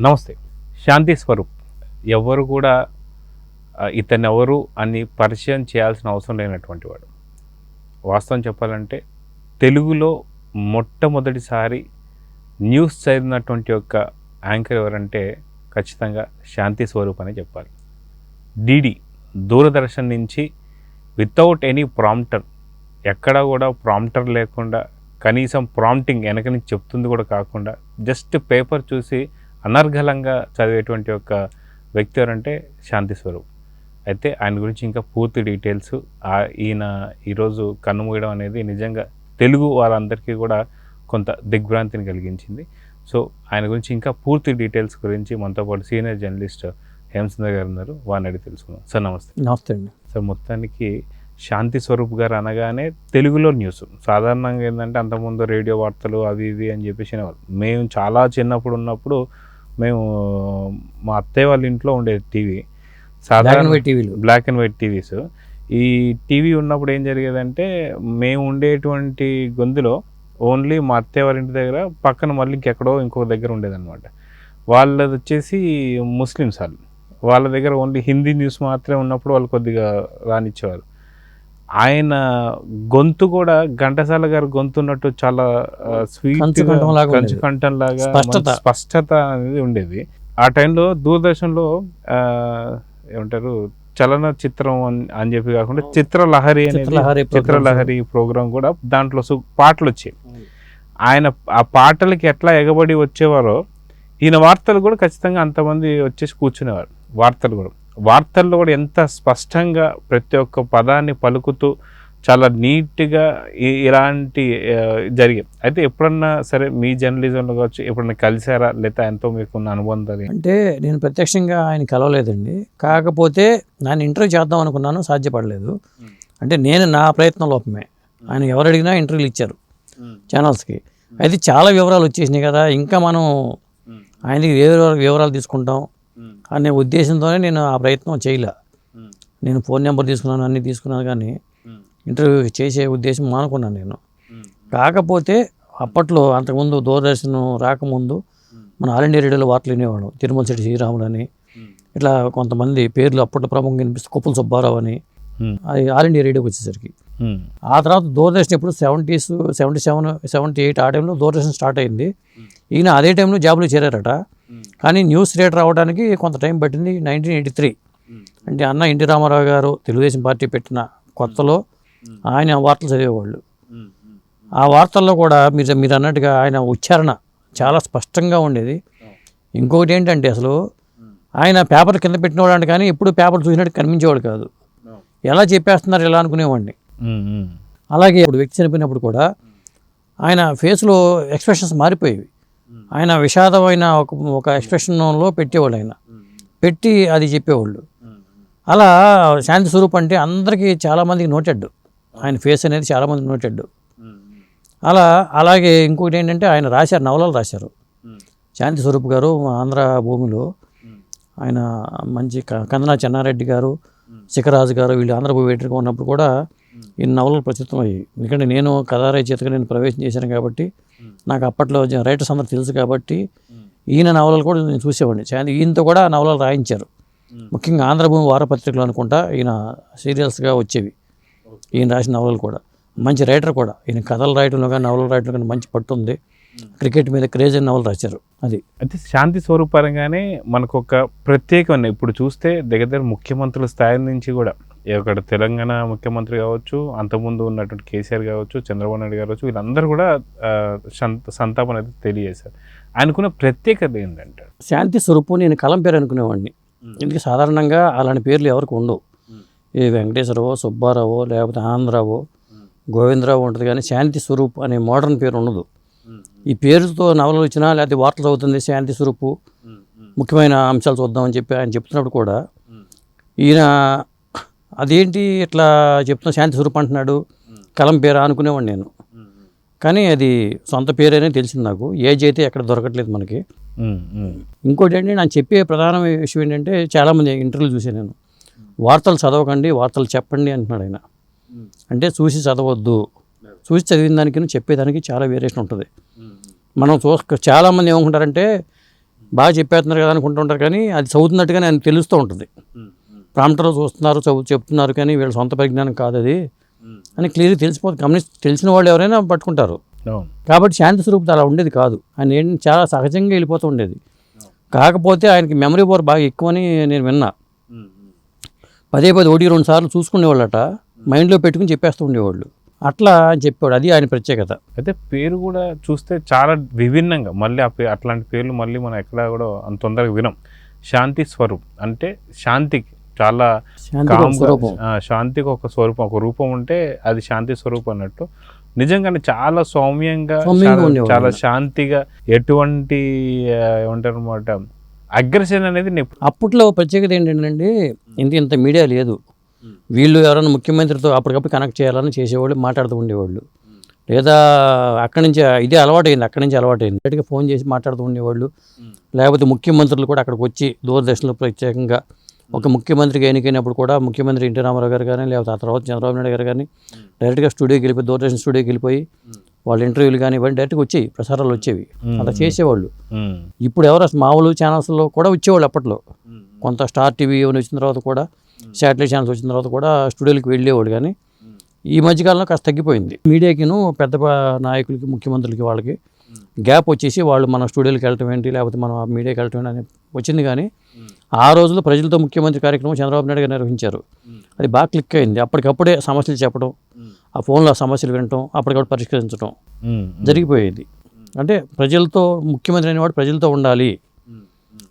నమస్తే. శాంతి స్వరూప్ ఎవరు కూడా ఇతను ఎవరు అని పరిచయం చేయాల్సిన అవసరం లేనటువంటి వాడు. వాస్తవం చెప్పాలంటే తెలుగులో మొట్టమొదటిసారి న్యూస్ చదివినటువంటి యొక్క యాంకర్ ఎవరంటే ఖచ్చితంగా శాంతి స్వరూప్ అని చెప్పాలి. డిడి దూరదర్శన్ నుంచి వితౌట్ ఎనీ ప్రాంప్టర్, ఎక్కడా కూడా ప్రాంప్టర్ లేకుండా, కనీసం ప్రాంప్టింగ్ వెనక నుంచి చెప్తుంది కూడా కాకుండా జస్ట్ పేపర్ చూసి అనర్గళంగా చదివేటువంటి ఒక వ్యక్తి ఎవరంటే శాంతి స్వరూప్. అయితే ఆయన గురించి ఇంకా పూర్తి డీటెయిల్స్, ఈయన ఈరోజు కన్నుమూయడం అనేది నిజంగా తెలుగు వాళ్ళందరికీ కూడా కొంత దిగ్భ్రాంతిని కలిగించింది. సో ఆయన గురించి ఇంకా పూర్తి డీటెయిల్స్ గురించి మనతో పాటు సీనియర్ జర్నలిస్ట్ హేమసుందర్ గారు ఉన్నారు, వారిని అడిగి తెలుసుకున్నాం. సార్ నమస్తే. నమస్తే అండి. సార్, మొత్తానికి శాంతి స్వరూప్ గారు అనగానే తెలుగులో న్యూస్ సాధారణంగా ఏంటంటే అంతకుముందు రేడియో వార్తలు అవి ఇవి అని చెప్పేసి మేము చాలా చిన్నప్పుడు ఉన్నప్పుడు మేము మా అత్తయ్య వాళ్ళ ఇంట్లో ఉండేది టీవీ, సాధారణ బ్లాక్ అండ్ వైట్ టీవీస్. ఈ టీవీ ఉన్నప్పుడు ఏం జరిగేదంటే మేము ఉండేటువంటి గొంతులో ఓన్లీ మా అత్తయ్య వాళ్ళ ఇంటి దగ్గర పక్కన మళ్ళీ ఇంకెక్కడో ఇంకొక దగ్గర ఉండేదన్నమాట. వాళ్ళది వచ్చేసి ముస్లిమ్స్, వాళ్ళ దగ్గర ఓన్లీ హిందీ న్యూస్ మాత్రమే ఉన్నప్పుడు వాళ్ళు కొద్దిగా రానిచ్చేవారు. ఆయన గొంతు కూడా ఘంటసాల గారు గొంతు ఉన్నట్టు చాలా స్వీట్ కంచు కంఠం లాగా స్పష్టత అనేది ఉండేది. ఆ టైంలో దూరదర్శన్లో ఏమంటారు చలన చిత్రం అని చెప్పి కాకుండా చిత్రలహరి ప్రోగ్రాం కూడా దాంట్లో పాటలు వచ్చాయి. ఆయన ఆ పాటలకి ఎట్లా ఎగబడి వచ్చేవారో ఈయన వార్తలు కూడా ఖచ్చితంగా అంతమంది వచ్చేసి కూర్చునేవారు. వార్తల్లో కూడా ఎంత స్పష్టంగా ప్రతి ఒక్క పదాన్ని పలుకుతూ చాలా నీట్గా ఇలాంటి జరిగాయి. అయితే ఎప్పుడన్నా సరే మీ జర్నలిజంలో కావచ్చు ఎప్పుడన్నా కలిసారా, లేదా ఎంతో మీకున్న అనుబంధాలు? అంటే నేను ప్రత్యక్షంగా ఆయన కలవలేదండి. కాకపోతే నేను ఇంటర్వ్యూ చేద్దాం అనుకున్నాను, సాధ్యపడలేదు. అంటే నేను నా ప్రయత్నం లోపమే. ఆయన ఎవరు అడిగినా ఇంటర్వ్యూలు ఇచ్చారు ఛానల్స్కి. అయితే చాలా వివరాలు వచ్చేసినాయి కదా, ఇంకా మనం ఆయనకి వివరాలు తీసుకుంటాం అనే ఉద్దేశంతోనే నేను ఆ ప్రయత్నం చేయలే. నేను ఫోన్ నెంబర్ తీసుకున్నాను, అన్నీ తీసుకున్నాను, కానీ ఇంటర్వ్యూ చేసే ఉద్దేశం మానుకున్నాను నేను. కాకపోతే అప్పట్లో అంతకుముందు దూరదర్శన్ రాకముందు మన ఆల్ ఇండియా రేడియోలో వార్తలు వినేవాడు. తిరుమల శెట్టి శ్రీరాములు అని ఇట్లా కొంతమంది పేర్లు అప్పట్లో ప్రముఖంగా వినిపిస్తే కొప్పుల సుబ్బారావు అని, అది ఆల్ ఇండియా రేడియోకి వచ్చేసరికి. ఆ తర్వాత దూరదర్శన్ ఎప్పుడు 70s 77 78 ఆ టైంలో దూరదర్శన్ స్టార్ట్ అయింది. ఈయన అదే టైంలో జాబ్లో చేరారట. కానీ న్యూస్ రీడర్ రావడానికి కొంత టైం పట్టింది. 1983 అంటే అన్న ఎన్టీ రామారావు గారు తెలుగుదేశం పార్టీ పెట్టిన కొత్తలో ఆయన వార్తలు చదివేవాళ్ళు. ఆ వార్తల్లో కూడా మీరు అన్నట్టుగా ఆయన ఉచ్చారణ చాలా స్పష్టంగా ఉండేది. ఇంకొకటి ఏంటంటే అసలు ఆయన పేపర్ కింద పెట్టినవాడు కానీ ఎప్పుడు పేపర్ చూసినట్టు కనిపించేవాడు కాదు. ఎలా చెప్పేస్తున్నారు ఎలా అనుకునేవాడిని. అలాగే ఇప్పుడు వ్యక్తి చనిపోయినప్పుడు కూడా ఆయన ఫేస్లో ఎక్స్ప్రెషన్స్ మారిపోయేవి. ఆయన విషాదమైన ఒక ఎక్స్ప్రెషన్లో పెట్టేవాళ్ళు, ఆయన పెట్టి అది చెప్పేవాళ్ళు. అలా శాంతి స్వరూప్ అంటే అందరికీ చాలామందికి నోటెడ్, ఆయన ఫేస్ అనేది చాలామందికి నోటెడ్. అలాగే ఇంకొకటి ఏంటంటే ఆయన నవలలు రాశారు శాంతి స్వరూప్ గారు. ఆంధ్ర భూమిలో ఆయన మంచి కందనా చెన్నారెడ్డి గారు, శిఖరాజు గారు వీళ్ళు ఆంధ్రభూమి ఎడిటర్గా ఉన్నప్పుడు కూడా ఈ నవలలు ప్రచురితం అయ్యాయి. ఎందుకంటే నేను కథా రచయితగా నేను ప్రవేశం చేశాను కాబట్టి నాకు అప్పట్లో రైటర్స్ అందరూ తెలుసు కాబట్టి ఈయన నవలలు కూడా నేను చూసేవాడిని. ఈయనతో కూడా నవలలు రాయించారు. ముఖ్యంగా ఆంధ్రభూమి వారపత్రికలు అనుకుంటా ఈయన సీరియల్స్గా వచ్చేవి. ఈయన రాసిన నవలలు కూడా మంచి రైటర్ కూడా. ఈయన కథలు రాయడంలో కానీ నవలలు రాయడంలో కానీ మంచి పట్టు ఉంది. క్రికెట్ మీద క్రేజ్ అని నవలు రాశారు. అది అయితే శాంతి స్వరూప్ పరంగానే మనకు ఒక ప్రత్యేకమైన ఇప్పుడు చూస్తే దగ్గర ముఖ్యమంత్రుల స్థాయి నుంచి కూడా ఇక్కడ తెలంగాణ ముఖ్యమంత్రి కావచ్చు, అంతకుముందు ఉన్నటువంటి కేసీఆర్ కావచ్చు, చంద్రబాబు నాయుడు కావచ్చు, వీళ్ళందరూ కూడా సంతాపన అయితే తెలియజేశారు. ఆయనకున్న ప్రత్యేకత ఏంటంటే శాంతి స్వరూప్ నేను కలం పేరు అనుకునేవాడిని. ఎందుకంటే సాధారణంగా అలాంటి పేర్లు ఎవరికి ఉండవు. ఏ వెంకటేశ్వరరావు, సుబ్బారావు, లేకపోతే ఆనందరావు, గోవిందరావు ఉంటుంది, కానీ శాంతి స్వరూప్ అనే మోడర్న్ పేరు ఉండదు. ఈ పేరుతో నవలలు వచ్చినా లేకపోతే వార్తలు అవుతుంది శాంతి స్వరూప్ ముఖ్యమైన అంశాలు చూద్దామని చెప్పి ఆయన చెప్తున్నప్పుడు కూడా ఈయన అదేంటి ఇట్లా చెప్తున్నా శాంతి స్వరూప్ అంటున్నాడు, కలం పేరా అనుకునేవాడిని నేను. కానీ అది సొంత పేరేనే తెలిసింది నాకు. ఏజ్ అయితే ఎక్కడ దొరకట్లేదు మనకి. ఇంకోటి ఏంటంటే నేను చెప్పే ప్రధాన విషయం ఏంటంటే చాలామంది ఇంటర్వ్యూలు చూసాను నేను, వార్తలు చదవకండి వార్తలు చెప్పండి అంటున్నాడు ఆయన. అంటే చూసి చదవద్దు, చూసి చదివిన దానికి చెప్పేదానికి చాలా వేరియేషన్ ఉంటుంది. మనం చాలామంది ఏమనుకుంటారంటే బాగా చెప్పేస్తున్నారు కదా అనుకుంటుంటారు, కానీ అది చదువుతున్నట్టుగానే ఆయన తెలుస్తూ ఉంటుంది. ప్రాంప్టర్లో చూస్తున్నారు, చెప్తున్నారు, కానీ వీళ్ళ సొంత పరిజ్ఞానం కాదు అది అని క్లియర్గా తెలిసిపోతుంది. తెలిసిన వాళ్ళు ఎవరైనా పట్టుకుంటారు. కాబట్టి శాంతి స్వరూప్ అలా ఉండేది కాదు. ఆయన ఏంటి చాలా సహజంగా వెళ్ళిపోతూ ఉండేది. కాకపోతే ఆయనకి మెమరీ పవర్ బాగా ఎక్కువని నేను విన్నా. పదే 1-2 సార్లు చూసుకునేవాళ్ళట, మైండ్లో పెట్టుకుని చెప్పేస్తూ ఉండేవాళ్ళు. అట్లా అని చెప్పాడు, అది ఆయన ప్రత్యేకత. అయితే పేరు కూడా చూస్తే చాలా విభిన్నంగా, మళ్ళీ అట్లాంటి పేర్లు మళ్ళీ మనం ఎక్కడ కూడా అంత తొందరగా వినం. శాంతి స్వరూప్ అంటే శాంతికి చాలా శాంతికి ఒక స్వరూపం, ఒక రూపం ఉంటే అది శాంతి స్వరూపం అన్నట్టు. నిజంగానే చాలా సౌమ్యంగా, చాలా శాంతిగా, ఎటువంటి ఏమంటారు అనమాట అగ్రెషన్ అనేది అప్పట్లో ప్రత్యేకత ఏంటంటే ఇంత మీడియా లేదు. వీళ్ళు ఎవరైనా ముఖ్యమంత్రితో అప్పటికప్పుడు కనెక్ట్ చేయాలని చేసేవాళ్ళు, మాట్లాడుతూ ఉండేవాళ్ళు. లేదా అక్కడి నుంచి ఇదే అలవాటైంది, డైరెక్ట్గా ఫోన్ చేసి మాట్లాడుతూ ఉండేవాళ్ళు. లేకపోతే ముఖ్యమంత్రులు కూడా అక్కడికి వచ్చి దూరదర్శన్లో ప్రత్యేకంగా ఒక ముఖ్యమంత్రికి ఎన్నికైనప్పుడు కూడా ముఖ్యమంత్రి ఎన్టీ రామారావు గారు కానీ, లేకపోతే ఆ తర్వాత చంద్రబాబు నాయుడు గారు కానీ డైరెక్ట్గా స్టూడియోకి వెళ్ళిపోయి, దూరదర్శన్ స్టూడియోకి వెళ్ళిపోయి వాళ్ళ ఇంటర్వ్యూలు కానీ ఇవన్నీ డైరెక్ట్గా వచ్చేవి, ప్రసారాలు వచ్చేవి, అలా చేసేవాళ్ళు. ఇప్పుడు ఎవరు మామూలు ఛానల్స్లో కూడా వచ్చేవాళ్ళు. అప్పట్లో కొంత స్టార్ టీవీ వచ్చిన తర్వాత కూడా, శాటిలైట్ ఛానల్స్ వచ్చిన తర్వాత కూడా స్టూడియోకి వెళ్ళేవాళ్ళు. కానీ ఈ మధ్యకాలంలో కాస్త తగ్గిపోయింది. మీడియాకిను పెద్ద నాయకులకి, ముఖ్యమంత్రులకి వాళ్ళకి గ్యాప్ వచ్చేసి వాళ్ళు మన స్టూడియోకి వెళ్ళటం ఏంటి, లేకపోతే మనం మీడియాకి వెళ్ళటం ఏంటి అని వచ్చింది. కానీ ఆ రోజుల్లో ప్రజలతో ముఖ్యమంత్రి కార్యక్రమం చంద్రబాబు నాయుడు గారు నిర్వహించారు. అది బాగా క్లిక్ అయింది. అప్పటికప్పుడే సమస్యలు చెప్పడం, ఆ ఫోన్లో ఆ సమస్యలు వినటం, అప్పటికప్పుడు పరిష్కరించడం జరిగిపోయేది. అంటే ప్రజలతో, ముఖ్యమంత్రి అనేవాడు ప్రజలతో ఉండాలి,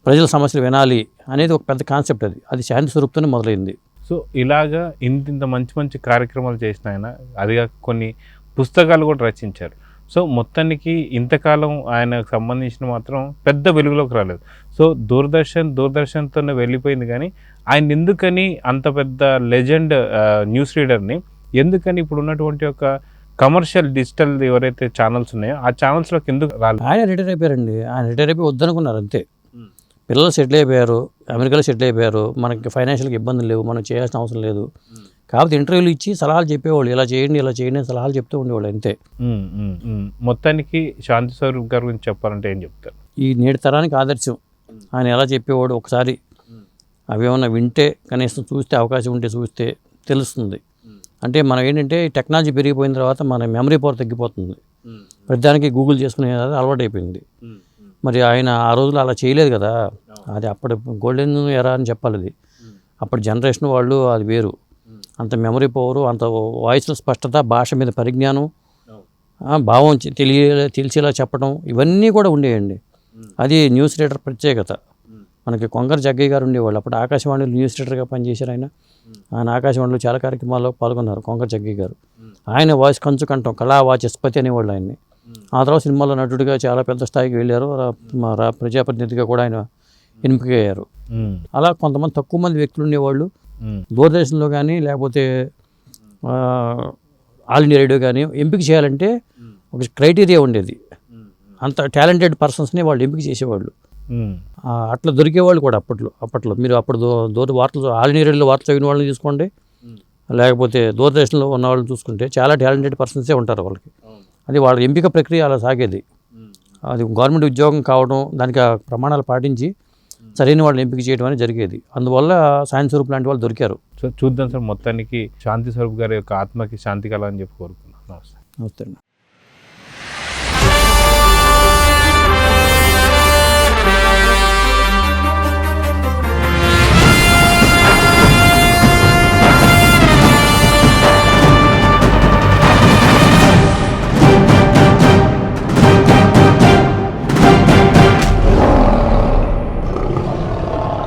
ప్రజల సమస్యలు వినాలి అనేది ఒక పెద్ద కాన్సెప్ట్. అది శాంతి స్వరూప్తోనే మొదలైంది. సో ఇలాగా ఇంత మంచి కార్యక్రమాలు చేసిన ఆయన, అదిగా కొన్ని పుస్తకాలు కూడా రచించారు. సో మొత్తానికి ఇంతకాలం ఆయనకు సంబంధించిన మాత్రం పెద్ద వెలుగులోకి రాలేదు. సో దూరదర్శన్తోనే వెళ్ళిపోయింది. కానీ ఆయన ఎందుకని అంత పెద్ద లెజెండ్ న్యూస్ రీడర్ని ఎందుకని ఇప్పుడు ఉన్నటువంటి ఒక కమర్షియల్ డిజిటల్ ఎవరైతే ఛానల్స్ ఉన్నాయో ఆ ఛానల్స్లోకి ఎందుకు రాలేదు? ఆయన రిటైర్ అయిపోయారండి. ఆయన రిటైర్ అయిపోయి వద్దనుకున్నారు అంతే. పిల్లలు సెటిల్ అయిపోయారు, అమెరికాలో సెటిల్ అయిపోయారు, మనకి ఫైనాన్షియల్గా ఇబ్బందులు లేవు, మనం చేయాల్సిన అవసరం లేదు. కాబట్టి ఇంటర్వ్యూలు ఇచ్చి సలహాలు చెప్పేవాళ్ళు, ఇలా చేయండి అని సలహాలు చెప్తూ ఉండేవాళ్ళు అంతే. మొత్తానికి శాంతి స్వరూప్ గారి గురించి చెప్పాలంటే ఏం చెప్తారు? ఈ నేటి తరానికి ఆదర్శం. ఆయన ఎలా చెప్పేవాడు, ఒకసారి అవి ఏమన్నా వింటే, కనీసం చూస్తే, అవకాశం ఉంటే చూస్తే తెలుస్తుంది. అంటే మనం ఏంటంటే టెక్నాలజీ పెరిగిపోయిన తర్వాత మన మెమరీ పవర్ తగ్గిపోతుంది. ప్రతిదానికి గూగుల్ చేసుకునే అలవాటు అయిపోయింది. మరి ఆయన ఆ రోజులు అలా చేయలేదు కదా. అది అప్పటి గోల్డెన్ ఎరా అని చెప్పాలి. అది అప్పటి జనరేషన్ వాళ్ళు, అది వేరు. అంత మెమరీ పవరు, అంత వాయిస్లో స్పష్టత, భాష మీద పరిజ్ఞానం, భావం తెలిసేలా చెప్పడం, ఇవన్నీ కూడా ఉండేయండి. అది న్యూస్ రీడర్ ప్రత్యేకత. మనకి కొంగర జగ్గయ్య గారు ఉండేవాళ్ళు, అప్పుడు ఆకాశవాణిలో న్యూస్ రీడర్గా పనిచేశారు. ఆయన ఆకాశవాణిలో చాలా కార్యక్రమాల్లో పాల్గొన్నారు కొంగర జగ్గయ్య గారు. ఆయన వాయిస్ కంచుకంఠం, కళావాచస్పతి అనేవాళ్ళు ఆయన్ని. ఆ తర్వాత సినిమాలో నటుడిగా చాలా పెద్ద స్థాయికి వెళ్ళారు. ప్రజాప్రతినిధిగా కూడా ఆయన ఎంపికయ్యారు. అలా కొంతమంది తక్కువ మంది వ్యక్తులు ఉండేవాళ్ళు. దూరదర్శన్లో కానీ, లేకపోతే ఆల్ ఇండియా రేడియో కానీ ఎంపిక చేయాలంటే ఒక క్రైటీరియా ఉండేది. అంత టాలెంటెడ్ పర్సన్స్ని వాళ్ళు ఎంపిక చేసేవాళ్ళు. అట్లా దొరికేవాళ్ళు కూడా అప్పట్లో. మీరు అప్పుడు వార్తలు, ఆల్ ఇండియా రేడియోలో వార్తలు చదివిన వాళ్ళని చూసుకోండి, లేకపోతే దూరదర్శన్లో ఉన్న వాళ్ళని చూసుకుంటే చాలా టాలెంటెడ్ పర్సన్సే ఉంటారు వాళ్ళకి. అది వాళ్ళ ఎంపిక ప్రక్రియ అలా సాగేది. అది గవర్నమెంట్ ఉద్యోగం కావడం, దానికి ఆ ప్రమాణాలు పాటించి సరైన వాళ్ళని ఎంపిక చేయడం అనేది జరిగేది. అందువల్ల శాంతి స్వరూప్ లాంటి వాళ్ళు దొరికారు. సో చూద్దాం సార్, మొత్తానికి శాంతి స్వరూప్ గారి యొక్క ఆత్మకి శాంతి కలాలని చెప్పి కోరుకున్నాను. నమస్తే. నమస్తే.